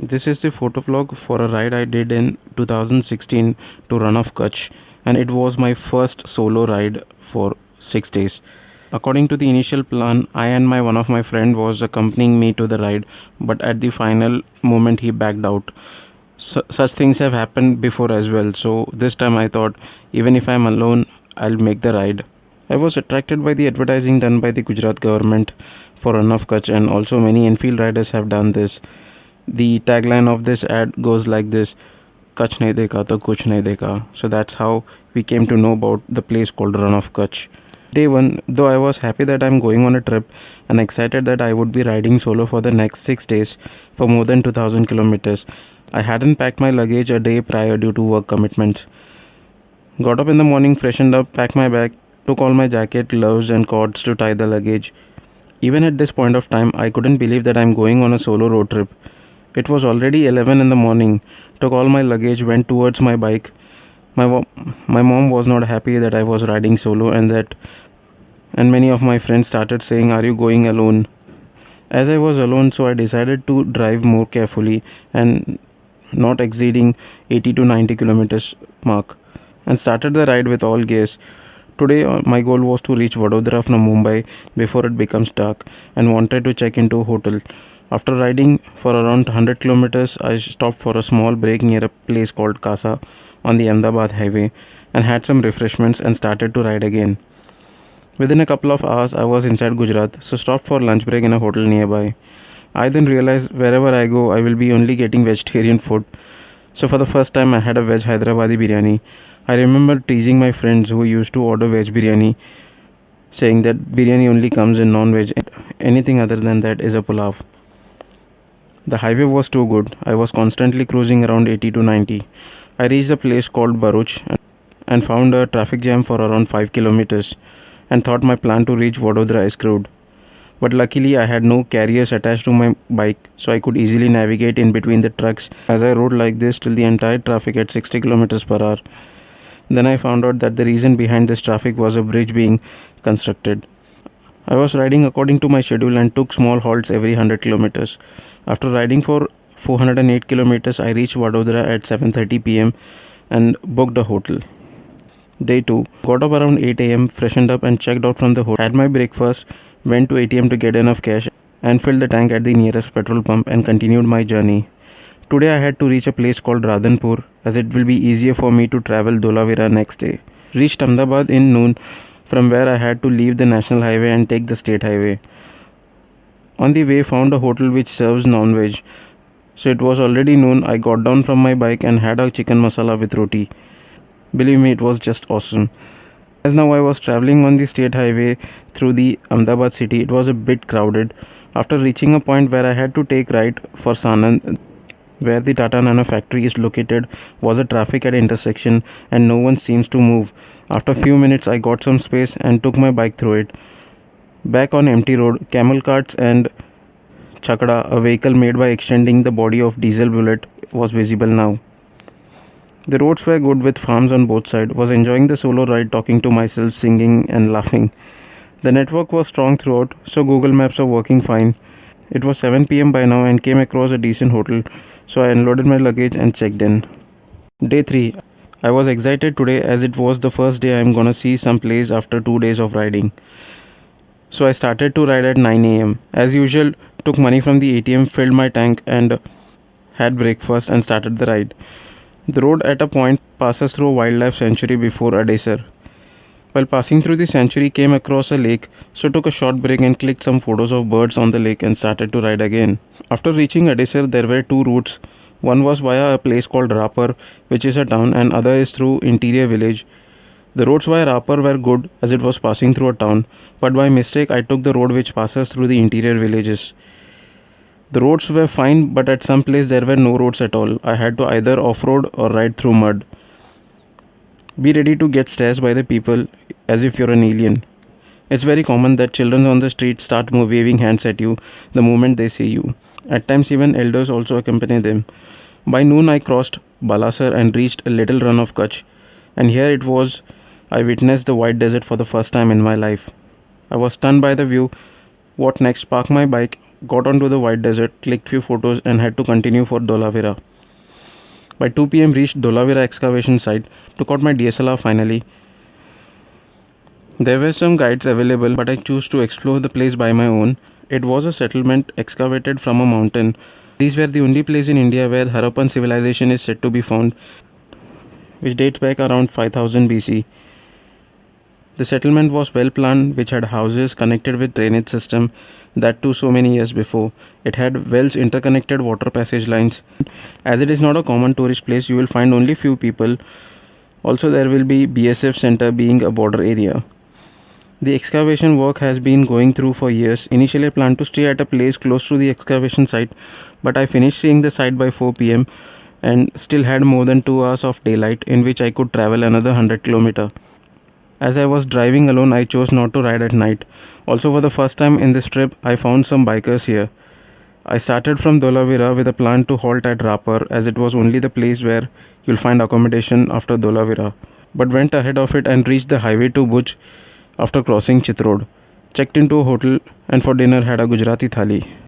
This is the photo vlog for a ride I did in 2016 to RANN of Kutch, and it was my first solo ride for 6 days. According to the initial plan, I and my one of my friend was accompanying me to the ride, but at the final moment he backed out. Such things have happened before as well, so this time I thought even if I'm alone, I'll make the ride. I was attracted by the advertising done by the Gujarat government for RANN of Kutch, and also many Enfield riders have done this. The tagline of this ad goes like this: Kutch nahi dekha to kuch nahi dekha. So that's how we came to know about the place called RANN of Kutch. Day 1, though I was happy that I'm going on a trip and excited that I would be riding solo for the next 6 days for more than 2000 kilometers, I hadn't packed my luggage a day prior due to work commitments. Got up in the morning, freshened up, packed my bag, took all my jacket, gloves and cords to tie the luggage. Even at this point of time, I couldn't believe that I'm going on a solo road trip. It was already 11 in the morning, took all my luggage, went towards my bike. My mom was not happy that I was riding solo, and many of my friends started saying, "Are you going alone?" As I was alone, so I decided to drive more carefully and not exceeding 80 to 90 kilometers mark, and started the ride with all gears. Today my goal was to reach Vadodara from Mumbai before it becomes dark, and wanted to check into a hotel. After riding for around 100 kilometers, I stopped for a small break near a place called Kasa on the Ahmedabad highway and had some refreshments and started to ride again. Within a couple of hours, I was inside Gujarat, so stopped for lunch break in a hotel nearby. I then realized wherever I go, I will be only getting vegetarian food. So for the first time, I had a veg Hyderabadi biryani. I remember teasing my friends who used to order veg biryani, saying that biryani only comes in non-veg. Anything other than that is a pulav. The highway was too good. I was constantly cruising around 80 to 90. I reached a place called Bharuch and found a traffic jam for around 5 kilometers and thought my plan to reach Vadodara is screwed. But luckily I had no carriers attached to my bike, so I could easily navigate in between the trucks as I rode like this till the entire traffic at 60 kilometers per hour. Then I found out that the reason behind this traffic was a bridge being constructed. I was riding according to my schedule and took small halts every 100 kilometers. After riding for 408 kilometers, I reached Vadodara at 7:30 p.m. and booked a hotel. Day 2, got up around 8 a.m., freshened up and checked out from the hotel. Had my breakfast, went to ATM to get enough cash and filled the tank at the nearest petrol pump and continued my journey. Today I had to reach a place called Radhanpur, as it will be easier for me to travel Dholavira next day. Reached Ahmedabad in noon, from where I had to leave the national highway and take the state highway. On the way, found a hotel which serves non-veg. So it was already noon. I got down from my bike and had a chicken masala with roti. Believe me, it was just awesome. As now I was traveling on the state highway through the Ahmedabad city, it was a bit crowded. After reaching a point where I had to take right for Sanand, where the Tata Nano factory is located, was a traffic at intersection and no one seems to move. After a few minutes, I got some space and took my bike through it. Back on empty road, camel carts and chakda, a vehicle made by extending the body of diesel bullet, was visible now. The roads were good with farms on both sides. Was enjoying the solo ride, talking to myself, singing and laughing. The network was strong throughout, so Google Maps are working fine. It was 7 p.m. by now and came across a decent hotel, so I unloaded my luggage and checked in. Day 3. I was excited today as it was the first day I am gonna see some place after 2 days of riding. So I started to ride at 9 a.m. As usual, took money from the ATM, filled my tank and had breakfast and started the ride. The road at a point passes through a wildlife sanctuary before Adesar. While passing through the sanctuary, came across a lake, so took a short break and clicked some photos of birds on the lake and started to ride again. After reaching Adesar, there were two routes. One was via a place called Rapar, which is a town, and other is through interior village. The roads via Rapar were good as it was passing through a town, but by mistake I took the road which passes through the interior villages. The roads were fine, but at some place there were no roads at all. I had to either off-road or ride through mud. Be ready to get stressed by the people as if you're an alien. It's very common that children on the street start waving hands at you the moment they see you. At times even elders also accompany them. By noon I crossed Balasar and reached a little RANN of Kutch, and here it was I witnessed the white desert for the first time in my life. I was stunned by the view. What next? Parked my bike got onto the white desert, clicked few photos and had to continue for Dholavira. By 2 p.m. reached Dholavira excavation site, took out my DSLR finally. There were some guides available, but I chose to explore the place by my own. It was a settlement excavated from a mountain. These were the only place in India where Harappan civilization is said to be found, which dates back around 5000 BC. The settlement was well planned, which had houses connected with drainage system, that too so many years before. It had wells, interconnected water passage lines. As it is not a common tourist place, you will find only few people. Also there will be BSF center being a border area. The excavation work has been going through for years. Initially I planned to stay at a place close to the excavation site, but I finished seeing the site by 4 p.m. and still had more than 2 hours of daylight in which I could travel another 100 km. As I was driving alone, I chose not to ride at night. Also, for the first time in this trip, I found some bikers here. I started from Dholavira with a plan to halt at Rapar, as it was only the place where you'll find accommodation after Dholavira, but went ahead of it and reached the highway to Bhuj after crossing Chitrod. Checked into a hotel and for dinner had a Gujarati thali.